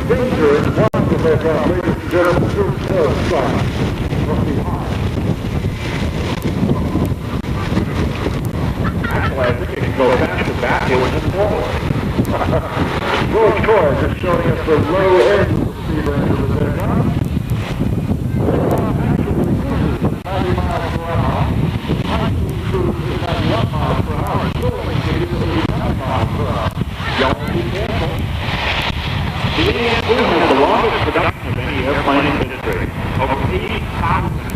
danger in one of those ladies and gentlemen, through snow strike from behind. Actually, I think it can go faster backwards than forward. George Coy just showing us the low end speed range of the aircraft. Actually cruises 90 miles per hour. Actually cruises 91 miles per hour. Still only gauges 89 miles per hour. Y'all be careful. The AN-2 has the longest production of any airplane in history. Over 80,000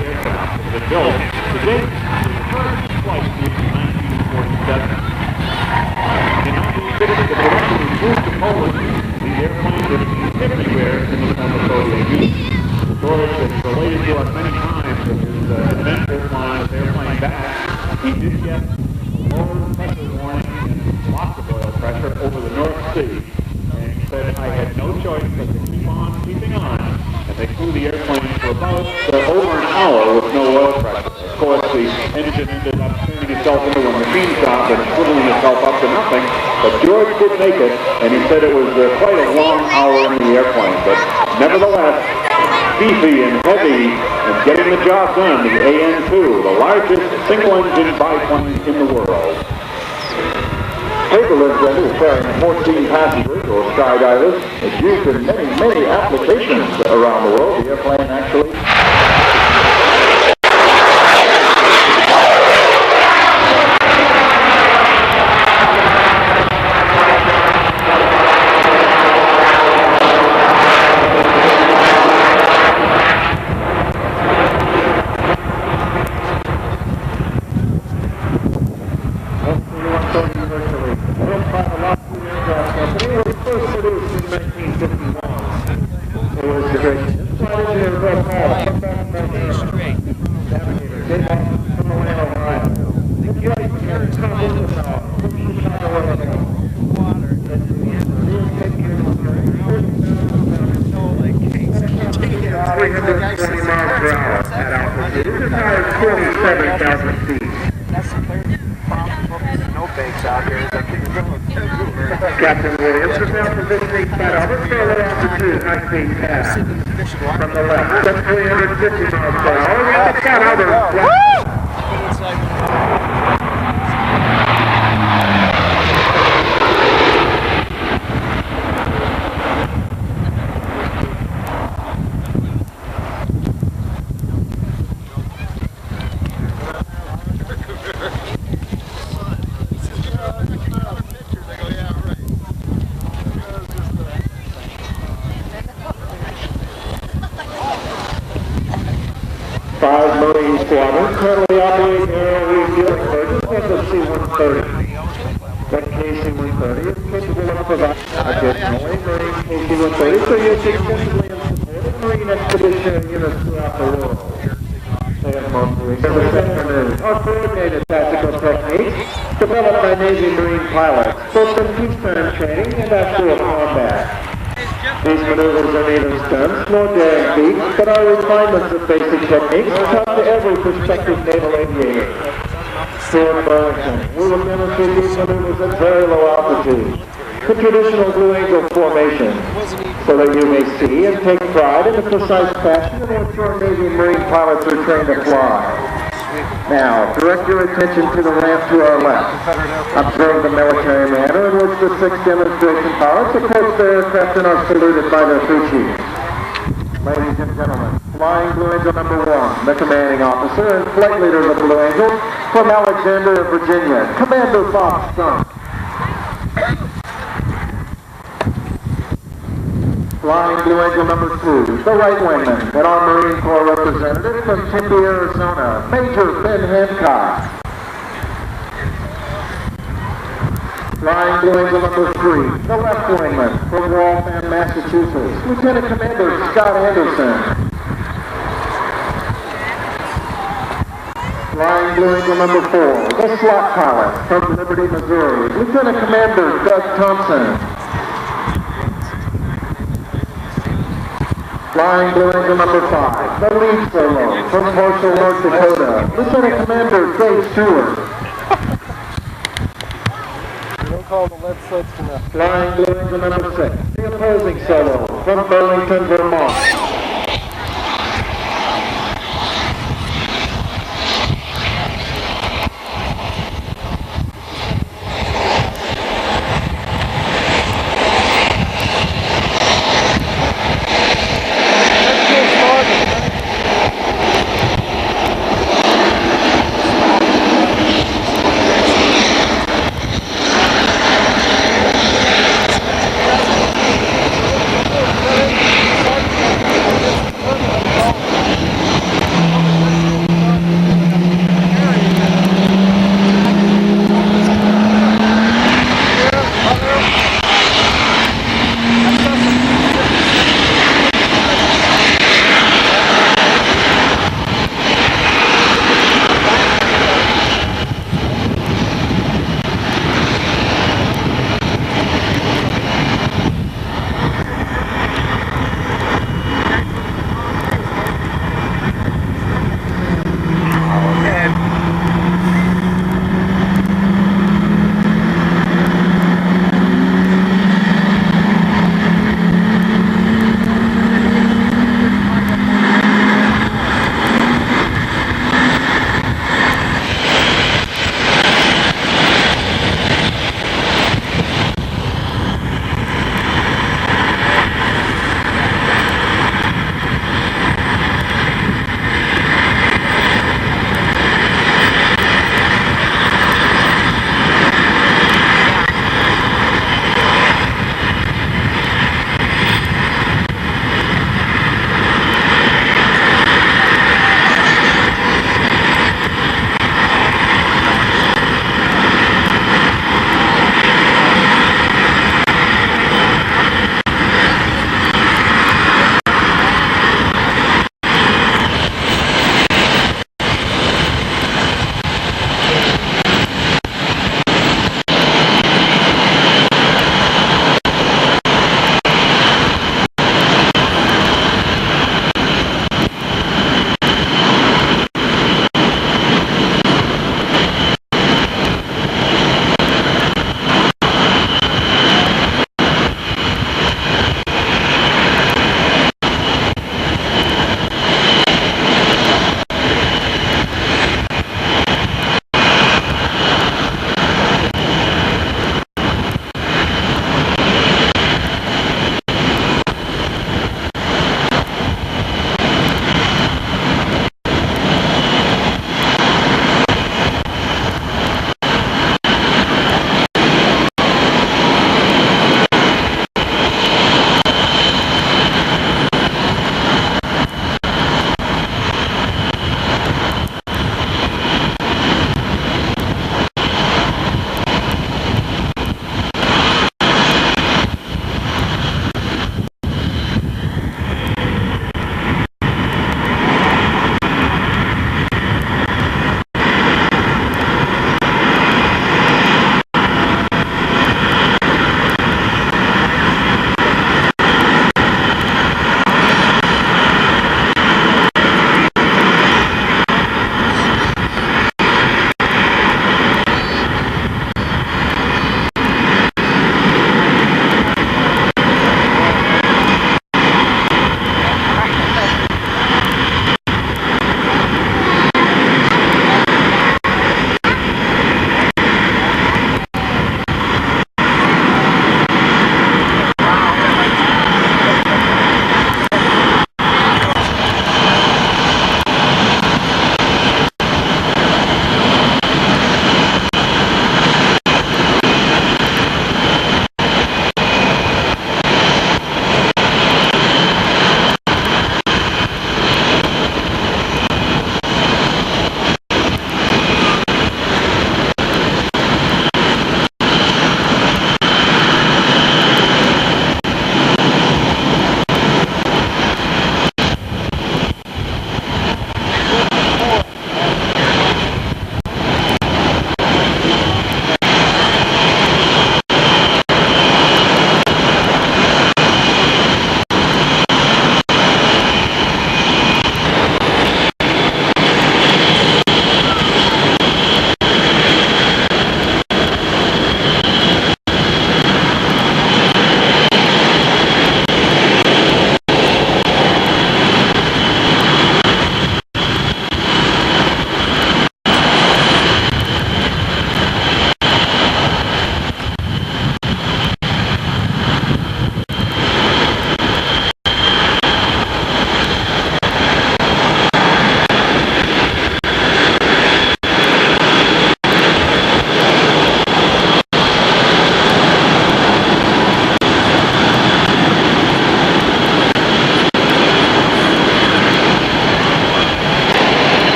aircraft have been built. Today, the first flight was in 1947. In 1960, the production was moved to Poland. The airplane was used everywhere in the former Soviet Union. George has related to us many times of his adventure flying his airplane back. He did get lower pressure warning and lots of oil pressure over the North Sea. And he said, I had no choice but to keep on keeping on. And they flew the airplane for about over an hour with no oil pressure. Of course, the engine ended up turning itself into a machine shop and swiveling itself up to nothing. But George did make it, and he said it was quite a long hour in the airplane. But nevertheless, beefy and heavy and getting the job done, the AN-2, the largest single-engine biplane in the world. Paperless jet is carrying 14 passengers or skydivers. It's used in many applications around the world. The airplane actually... 320 miles per hour at altitude. This is high as 47,000 feet. That's the clear. No banks out here. Captain Williams is now positioning Fat Albert for a low altitude high-speed pass. From the left, that's 350 miles per hour. At the Fat Albert. 5 Marine Squadron currently operating aerial refueling versions of the C-130. That KC-130 is capable of providing additionally Marine KC-130 are used extensively in support of Marine expeditionary units throughout the world. They have mostly are coordinated tactical techniques developed by Navy Marine pilots, both in peacetime training and actual combat. These maneuvers are neither stunts nor daring feats, but are refinements of basic techniques taught to every prospective naval aviator. Here in Burlington, we will demonstrate these maneuvers at very low altitude, the traditional Blue Angel formation, so that you may see and take pride in the precise fashion in which your Navy Marine pilots are trained to fly. Now, direct your attention to the ramp to our left. Observe the military manner in which the 6 demonstration pilots approach their aircraft and are saluted by their crew chiefs. Ladies and gentlemen, Flying Blue Angel number 1, the commanding officer and flight leader of the Blue Angel from Alexandria, Virginia, Commander Bob Strunk. Flying Blue Angel number 2, the right wingman and our Marine Corps representative from Tempe, Arizona, Major Ben Hancock. Flying Blue Angel number 3, the left wingman from Waltham, Massachusetts, Lieutenant Commander Scott Anderson. Flying Blue Angel number 4, the slot pilot from Liberty, Missouri, Lieutenant Commander Doug Thompson. Flying Blue Angel number 5, the lead solo from Marshall, North Dakota, Lieutenant Commander Dave Stewart. You don't call the lead sleds enough. Flying Blue Angel number 6, the opposing solo from Burlington, Vermont.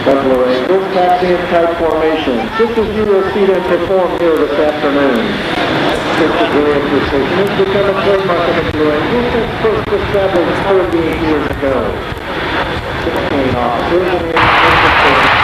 Buffalo Angels taxi in type formation, just as you will see them perform here this afternoon. This degree of precision has become a trademark of the Blue Angels since first established 30 years ago. 16 officers in the infantry.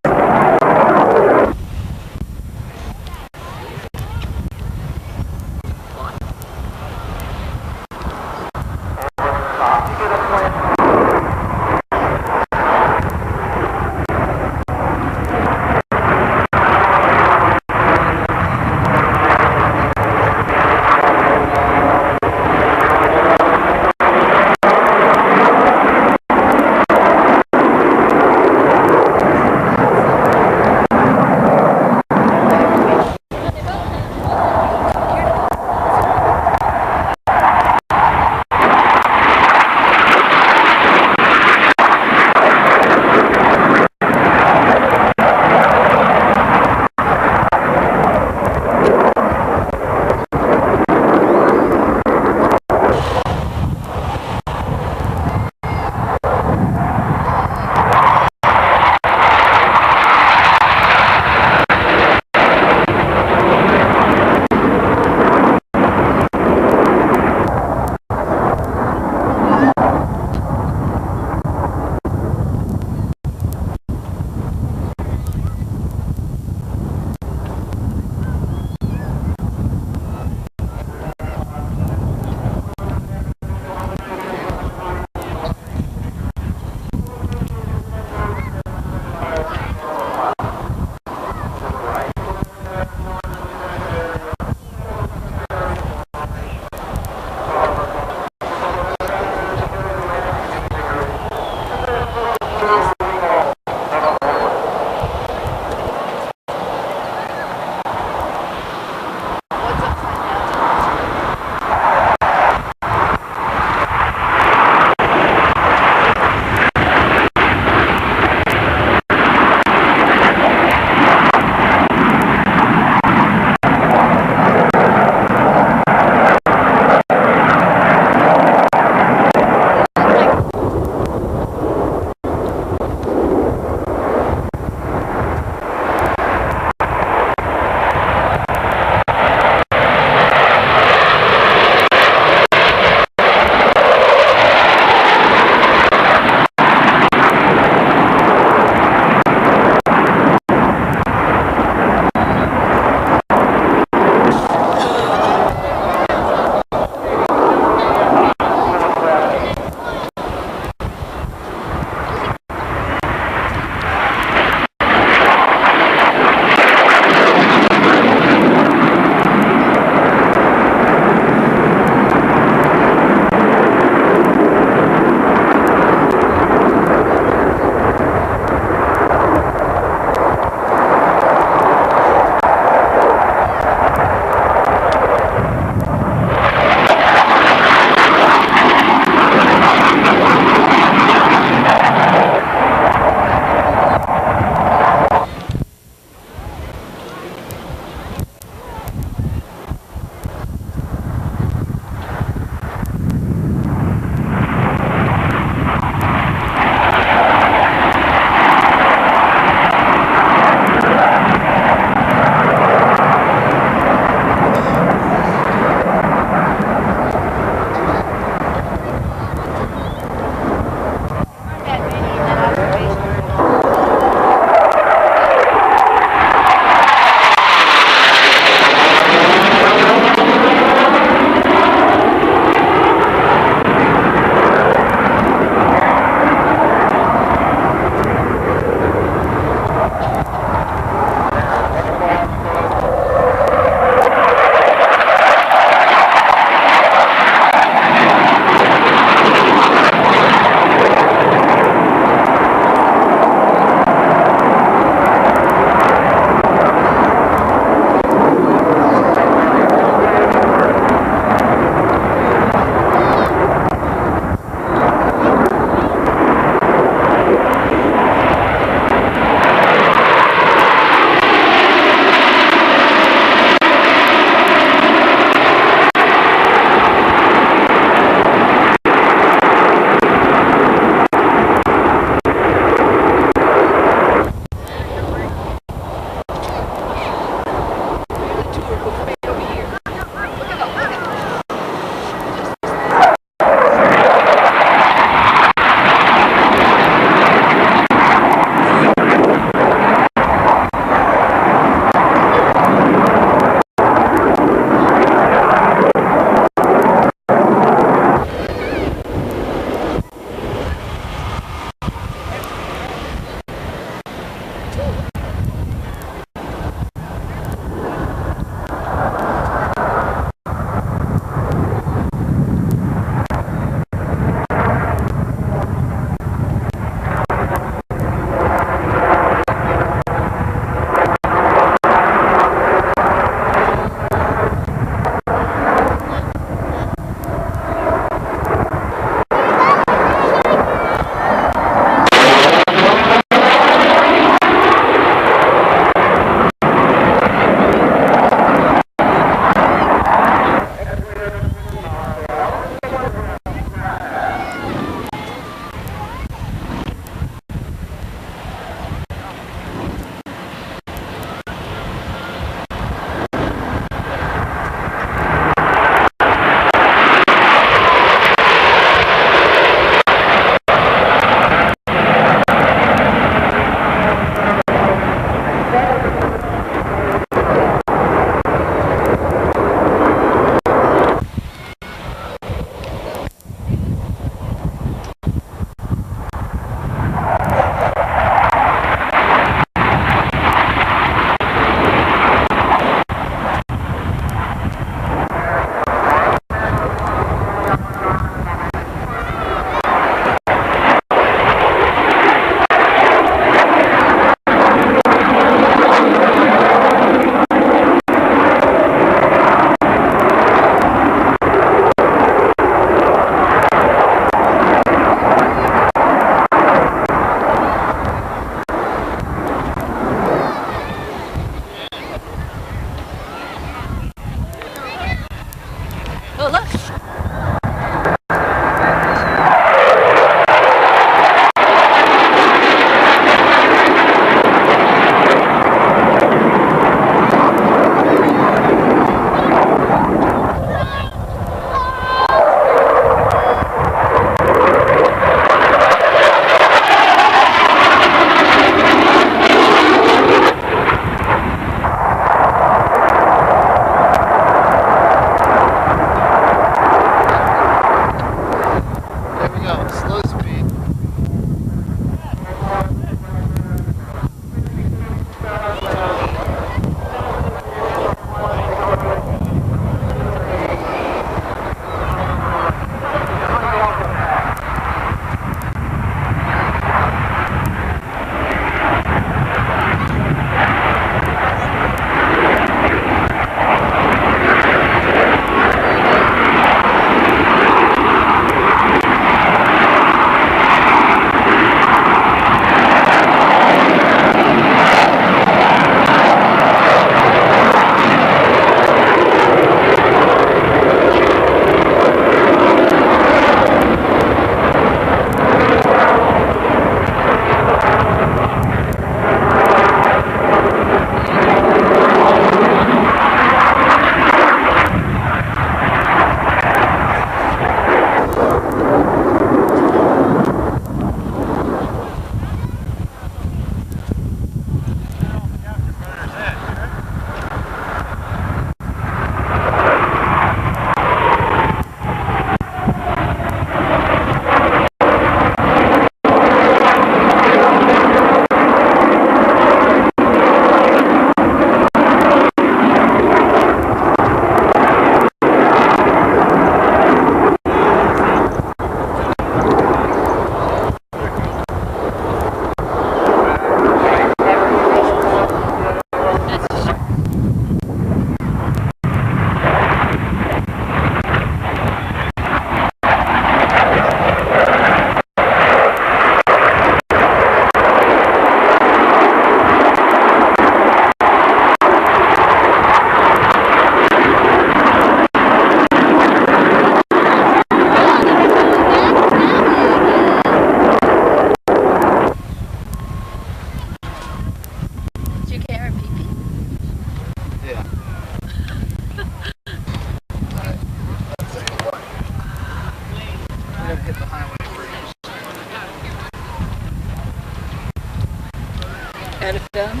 And a film?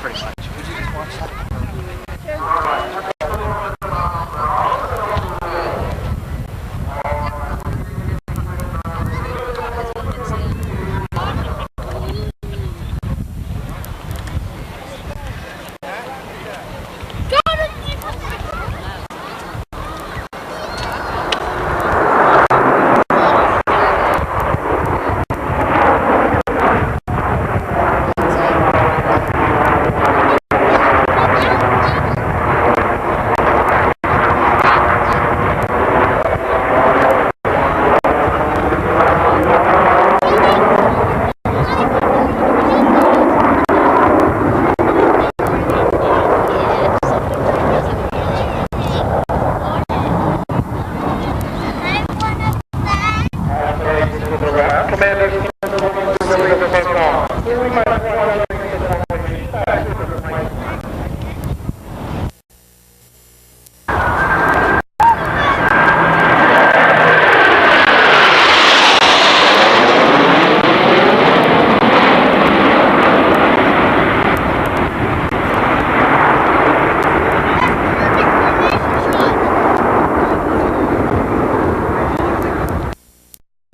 Pretty much. Would you just watch that?